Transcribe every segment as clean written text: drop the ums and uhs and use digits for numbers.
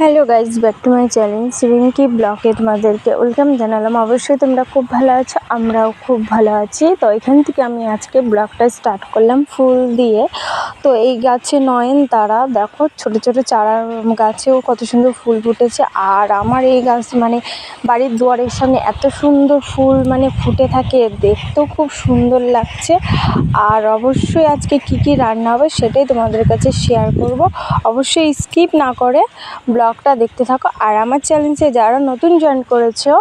Hello guys, back to my channel Rinki ব্লগে তোমাদেরকে welcome জানালাম। অবশ্যই তোমরা খুব ভালো আছো, আমরাও খুব ভালো আছি। তো এখান থেকে আমি আজকে ব্লগটা স্টার্ট করলাম ফুল দিয়ে। তো এই গাছে নয়নতারা দেখো, ছোট ছোট চারা গাছেও কত সুন্দর ফুল ফুটেছে। আর আমার এই গাছ মানে বাড়ির দুয়ারের সামনে এত সুন্দর ফুল মানে ফুটে থাকে, দেখতেও খুব সুন্দর লাগছে। আর অবশ্যই আজকে কি কি রান্না হবে সেটাই তোমাদের কাছে শেয়ার করব। অবশ্যই স্কিপ না করে ব্লগটা দেখতে থাকো। আর আমার চ্যানেলে যারা নতুন জয়েন করেছো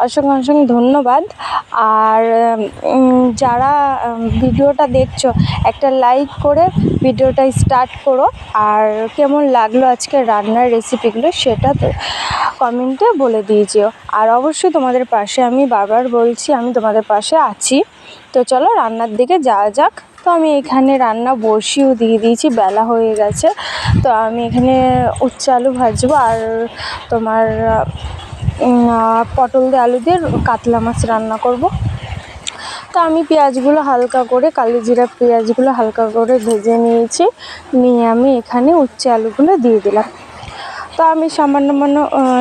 অসংখ্য অসংখ্য ধন্যবাদ। আর যারা ভিডিওটা দেখছো একটা লাইক করে ভিডিওটা স্টার্ট করো। আর কেমন লাগলো আজকে রান্নার রেসিপিগুলো সেটা কমেন্টে বলে দিয়েছিও। আর অবশ্যই তোমাদের পাশে, আমি বারবার বলছি আমি তোমাদের পাশে আছি। তো চলো রান্নার দিকে যাওয়া যাক। তো আমি এখানে রান্না বসিয়েও দিয়ে দিয়েছি, বেলা হয়ে গেছে। তো আমি এখানে উচ্ছে আলু ভাজবো আর তোমার পটল দিয়ে আলু দিয়ে কাতলা মাছ রান্না করব। তো আমি পেঁয়াজগুলো হালকা করে, কালো জিরা পেঁয়াজগুলো হালকা করে ভেজে নিয়ে আমি এখানে উচ্ছে আলুগুলো দিয়ে দিলাম। তো আমি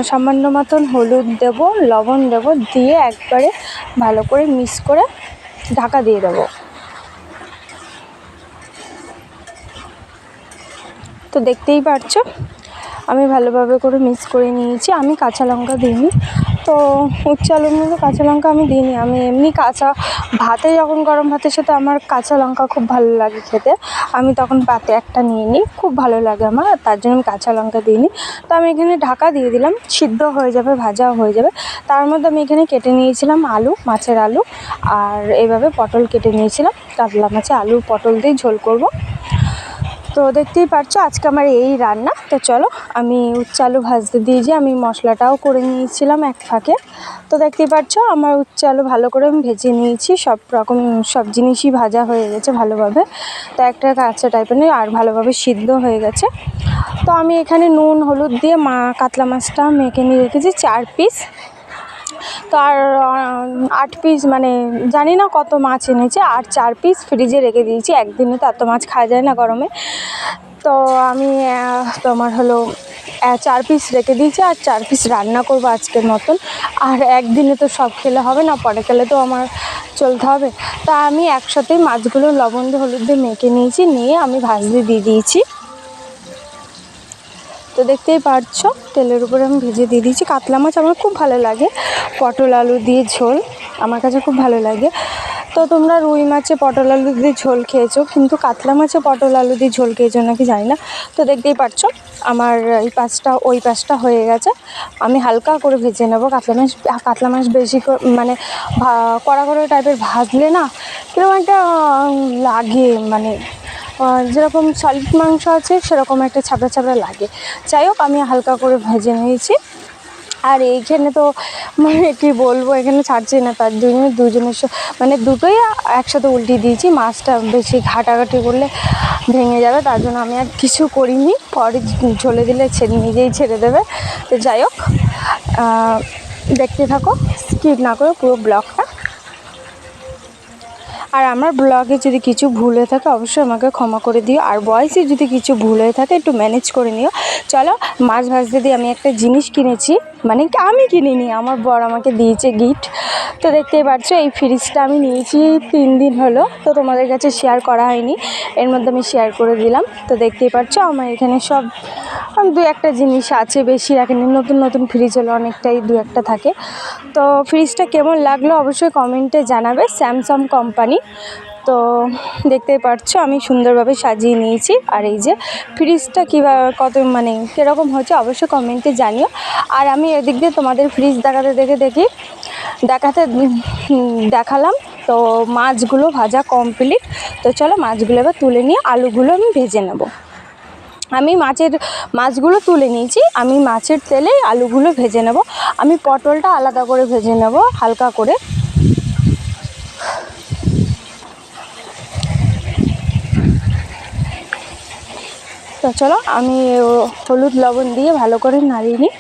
সামান্য মতন হলুদ দেবো, লবণ দেবো, দিয়ে একবারে ভালো করে মিক্স করে ঢাকা দিয়ে দেবো। তো দেখতেই পারছো আমি ভালোভাবে করে মিক্স করে নিয়েছি। আমি কাঁচা লঙ্কা দিইনি, তো উচ্ছে আলুর মধ্যে কাঁচা লঙ্কা আমি দিইনি। আমি এমনি কাঁচা ভাতে, যখন গরম ভাতের সাথে আমার কাঁচা লঙ্কা খুব ভালো লাগে খেতে, আমি তখন পাতে একটা নিয়ে নিই, খুব ভালো লাগে আমার, তার জন্য আমি কাঁচা লঙ্কা দিইনি। তো আমি এখানে ঢাকা দিয়ে দিলাম, সিদ্ধ হয়ে যাবে, ভাজাও হয়ে যাবে। তার মধ্যে আমি এখানে কেটে নিয়েছিলাম আলু, মাছের আলু, আর এইভাবে পটল কেটে নিয়েছিলাম। কাতলা মাছে আলু পটল দিয়ে ঝোল করব। তো দেখতেই পারছো আজকে আমার এই রান্না। তো চলো আমি উচ্ছে আলু ভাজতে দিয়েছি, আমি মশলাটাও করে নিয়েছিলাম এক ফাঁকে। তো দেখতেই পারছো আমার উচ্ছে আলু ভালো করে আমি ভেজে নিয়েছি, সব জিনিসই ভাজা হয়ে গেছে ভালোভাবে। তো একটা কাঁচা টাইপের নেই, আর ভালোভাবে সিদ্ধ হয়ে গেছে। তো আমি এখানে নুন হলুদ দিয়ে কাতলা মাছটা মেখে নিয়ে রেখেছি 4 পিস। তো আর 8 পিস, মানে জানি না কত মাছ এনেছে, আর 4 পিস ফ্রিজে রেখে দিয়েছি। একদিনে তো এত মাছ খাওয়া যায় না গরমে। তো আমি তোমার হলো 4 পিস রেখে দিয়েছি, আর 4 পিস রান্না করবো আজকের মতন। আর একদিনে তো সব খেলে হবে না, পরে খেলে তো আমার চলতে হবে। তা আমি একসাথেই মাছগুলো লবণ দিয়ে হলুদ দিয়ে মেখে নিয়েছি, নিয়ে আমি ভাজতে দিয়ে দিয়েছি। তো দেখতেই পারছো তেলের উপরে আমি ভেজে দিয়ে দিয়েছি। কাতলা মাছ আমার খুব ভালো লাগে, পটল আলু দিয়ে ঝোল আমার কাছে খুব ভালো লাগে। তো তোমরা রুই মাছে পটল আলু দিয়ে ঝোল খেয়েছো, কিন্তু কাতলা মাছে পটল আলু দিয়ে ঝোল খেয়েছো নাকি জানি না। তো দেখতেই পারছো আমার এই পাশটা ওই পাশটা হয়ে গেছে। আমি হালকা করে ভেজে নেবো। কাতলা মাছ বেশি মানে কড়া কড়া টাইপের ভাজলে না কিরকম একটা লাগে, মানে যেরকম সলিড মাংস আছে সেরকম একটা ছাবড়া ছাবড়া লাগে। যাই হোক আমি হালকা করে ভেজে নিয়েছি। আর এইখানে তো মানে কী বলবো, এখানে ছাড়ছি না, তার জন্য মানে দুটোই একসাথে উল্টিয়ে দিয়েছি। মাছটা বেশি ঘাটাঘাটি করলে ভেঙে যাবে, তার জন্য আমি আর কিছু করিনি। পরে ঝোলে দিলে নিজেই ছেড়ে দেবে। তো যাই হোক দেখতে থাকো, স্কিপ না করে পুরো ব্লগটা। আর আমার ব্লগে যদি কিছু ভুল হয়ে থাকে অবশ্যই আমাকে ক্ষমা করে দিও। আর ভয়েসে যদি কিছু ভুল হয়ে থাকে একটু ম্যানেজ করে নিও। চলো মাছ ভাজতে দিয়ে আমি একটা জিনিস কিনেছি, মানে আমি কিনিনি, আমার বর আমাকে দিয়েছে গিফট। তো দেখতেই পাচ্ছ এই ফ্রিজটা আমি নিয়েছি 3 দিন হলো, তো তোমাদের কাছে শেয়ার করা হয়নি, এর মধ্যে আমি শেয়ার করে দিলাম। তো দেখতেই পাচ্ছ আমার এখানে সব 2-1টা জিনিস আছে, বেশি রাখিনি। নতুন নতুন ফ্রিজ হলো অনেকটাই 2-1টা থাকে। তো ফ্রিজটা কেমন লাগলো অবশ্যই কমেন্টে জানাবে, স্যামসাং কোম্পানি। তো দেখতেই পাচ্ছ আমি সুন্দরভাবে সাজিয়ে নিয়েছি। আর এই যে ফ্রিজটা কীভাবে কত মানে কীরকম হচ্ছে অবশ্যই কমেন্টে জানিও। আর আমি এদিক দিয়ে তোমাদের ফ্রিজ দেখালাম। তো মাছগুলো ভাজা কমপ্লিট। তো চলো মাছগুলো এবার তুলে নিয়ে আলুগুলো আমি ভেজে নেব। আমি মাছগুলো তুলে নিয়েছি, আমি মাছের তেলে আলুগুলো ভেজে নেব। আমি পটলটা আলাদা করে ভেজে নেব হালকা করে। তো চলো আমি হলুদ লবণ দিয়ে ভালো করে নাড়িয়ে নিই।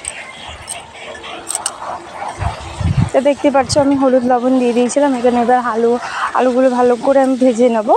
তো দেখতে পাচ্ছ আমি হলুদ লবণ দিয়ে দিয়েছিলাম এখানে। এবার আলুগুলো ভালো করে আমি ভেজে নেব।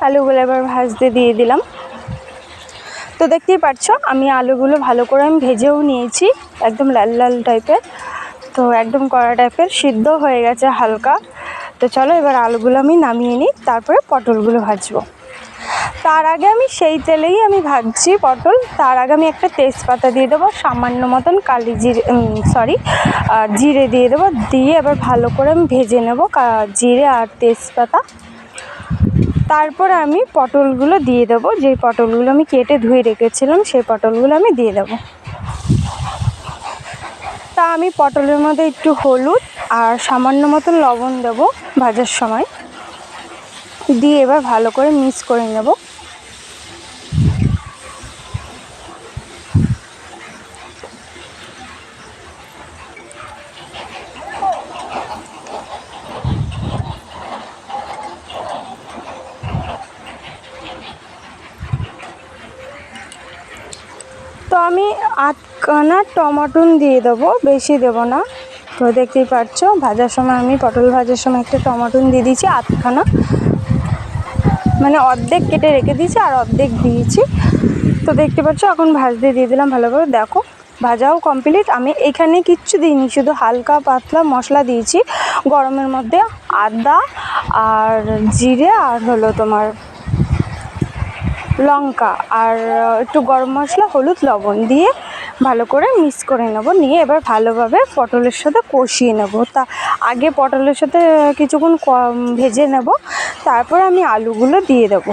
আলুগুলো এবার ভাজতে দিয়ে দিলাম। তো দেখতেই পাচ্ছ আমি আলুগুলো ভালো করে আমি ভেজেও নিয়েছি, একদম লাল লাল টাইপের, তো একদম কড়া টাইপের সিদ্ধ হয়ে গেছে হালকা। তো চলো এবার আলুগুলো আমি নামিয়ে নিই, তারপরে পটলগুলো ভাজবো। তার আগে আমি সেই তেলেই আমি ভাজছি পটল। তার আগে আমি একটা তেজপাতা দিয়ে দেবো, সামান্য মতন কালি জিরে জিরে দিয়ে দেবো, দিয়ে এবার ভালো করে আমি ভেজে নেব জিরে আর তেজপাতা। তারপরে আমি পটলগুলো দিয়ে দেবো, যে পটলগুলো আমি কেটে ধুয়ে রেখেছিলাম সেই পটলগুলো আমি দিয়ে দেবো। তা আমি পটলের মধ্যে একটু হলুদ আর সামান্য মতন লবণ দেবো ভাজার সময়, দিয়ে এবার ভালো করে মিক্স করে নেব। তো আমি আধখানা টমেটো দিয়ে দেবো, বেশি দেবো না। তো দেখতেই পাচ্ছ ভাজার সময় আমি পটল ভাজার সময় একটা টমেটো দিয়ে দিয়েছি আধখানা, মানে অর্ধেক কেটে রেখে দিয়েছি আর অর্ধেক দিয়েছি। তো দেখতে পাচ্ছ এখন ভাজতে দিয়ে দিলাম ভালোভাবে। দেখো ভাজাও কমপ্লিট। আমি এখানে কিচ্ছু দিইনি, শুধু হালকা পাতলা মশলা দিয়েছি গরমের মধ্যে, আদা আর জিরে আর হলো তোমার লঙ্কা আর একটু গরম মশলা, হলুদ, লবণ দিয়ে ভালো করে মিক্স করে নেব। নিয়ে এবার ভালোভাবে পটলের সাথে কষিয়ে নেব। তা আগে পটলের সাথে কিছুক্ষণ ভেজে নেব, তারপর আমি আলুগুলো দিয়ে দেব।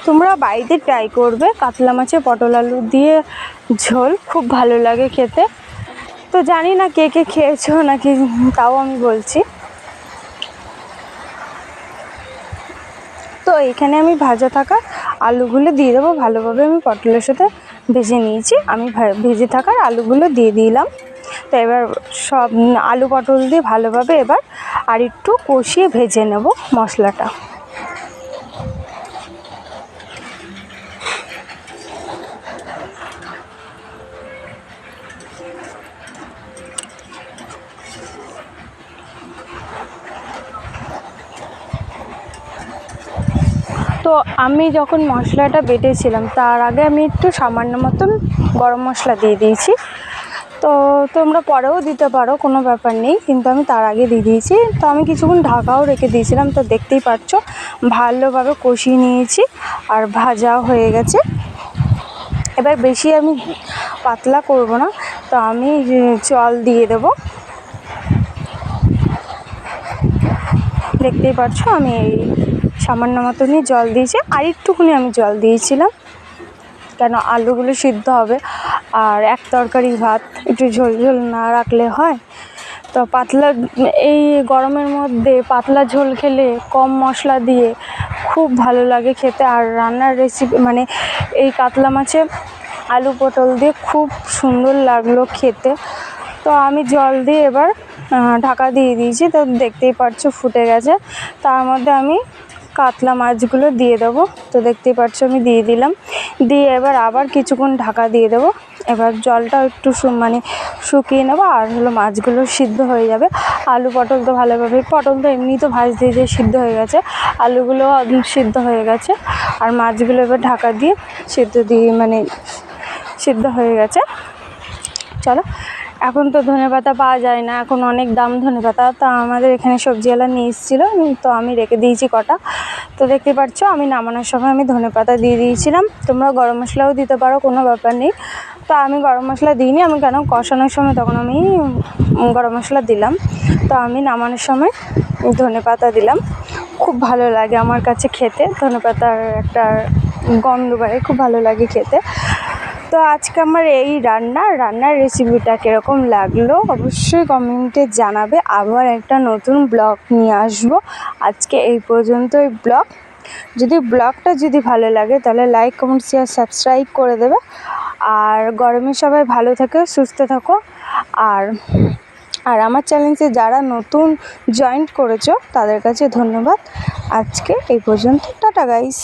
তোমরা বাড়িতে ট্রাই করবে, কাতলা মাছে পটল আলু দিয়ে ঝোল খুব ভালো লাগে খেতে। তো জানি না কে কে খেয়েছো নাকি, তাও আমি বলছি। তো এখানে আমি ভাজা থাকা আলুগুলো দিয়ে দেবো, ভালোভাবে আমি পটলের সাথে ভেজে নিয়েছি। আমি ভেজে থাকার আলুগুলো দিয়ে দিলাম। তো এবার সব আলু পটল দিয়ে ভালোভাবে এবার আর একটু কষিয়ে ভেজে নেব মশলাটা। তো আমি যখন মশলাটা বেটেছিলাম তার আগে আমি একটু সামান্য মতন গরম মশলা দিয়ে দিয়েছি। তো তোমরা পরেও দিতে পারো, কোনো ব্যাপার নেই, কিন্তু আমি তার আগে দিয়ে দিয়েছি। তো আমি কিছুক্ষণ ঢাকাও রেখে দিয়েছিলাম। তো দেখতেই পাচ্ছ ভালোভাবে কষিয়ে নিয়েছি আর ভাজাও হয়ে গেছে। এবার বেশি আমি পাতলা করব না, তো আমি জল দিয়ে দেব। দেখতেই পাচ্ছ আমি সামান্য মতনই জল দিয়েছি, আর একটুখানি আমি জল দিয়েছিলাম, কেন আলুগুলো সিদ্ধ হবে আর এক তরকারি ভাত একটু ঝোল ঝোল না রাখলে হয়। তো পাতলা, এই গরমের মধ্যে পাতলা ঝোল খেলে কম মশলা দিয়ে খুব ভালো লাগে খেতে। আর রান্নার রেসিপি মানে এই কাতলা মাছে আলু পটল দিয়ে খুব সুন্দর লাগলো খেতে। তো আমি জল দিয়ে এবার ঢাকা দিয়ে দিয়েছি। তো দেখতেই পাচ্ছ ফুটে গেছে, তার মধ্যে আমি কাতলা মাছগুলো দিয়ে দেবো। তো দেখতেই পাচ্ছ আমি দিয়ে দিলাম, দিয়ে এবার আবার কিছুক্ষণ ঢাকা দিয়ে দেবো। এবার জলটা একটু মানে শুকিয়ে নেবো, আর হলো মাছগুলো সিদ্ধ হয়ে যাবে। আলু পটল তো ভালোভাবে, পটল তো এমনি তো ভাজ দিয়ে দিয়ে সিদ্ধ হয়ে গেছে, আলুগুলো সিদ্ধ হয়ে গেছে, আর মাছগুলো এবার ঢাকা দিয়ে সিদ্ধ হয়ে গেছে। চলো, এখন তো ধনেপাতা পাওয়া যায় না, এখন অনেক দাম ধনেপাতা। তো আমাদের এখানে সবজিওয়ালা নিয়ে এসেছিলো, তো আমি রেখে দিয়েছি কটা। তো দেখতে পাচ্ছ আমি নামানোর সময় আমি ধনেপাতা দিয়ে দিয়েছিলাম। তোমরা গরম মশলাও দিতে পারো, কোনো ব্যাপার নেই। তো আমি গরম মশলা দিইনি, আমি কেন কষানোর সময় তখন আমি গরম মশলা দিলাম। তো আমি নামানোর সময় ধনেপাতা দিলাম। খুব ভালো লাগে আমার কাছে খেতে, ধনেপাতার একটা গন্ধ বাড়ে, খুব ভালো লাগে খেতে। তো আজকে আমার এই রান্নার রেসিপিটা কীরকম লাগলো অবশ্যই কমেন্টে জানাবে। আবার একটা নতুন ব্লগ নিয়ে আসবো। আজকে এই পর্যন্তই ব্লগ। ব্লগটা যদি ভালো লাগে তাহলে লাইক, কমেন্ট, শেয়ার, সাবস্ক্রাইব করে দেবে। আর গরমে সবাই ভালো থাকো, সুস্থ থাকো। আর আমার চ্যানেলে যারা নতুন জয়েন করেছো তাদের কাছে ধন্যবাদ। আজকে এই পর্যন্ত, টাটা গাইস।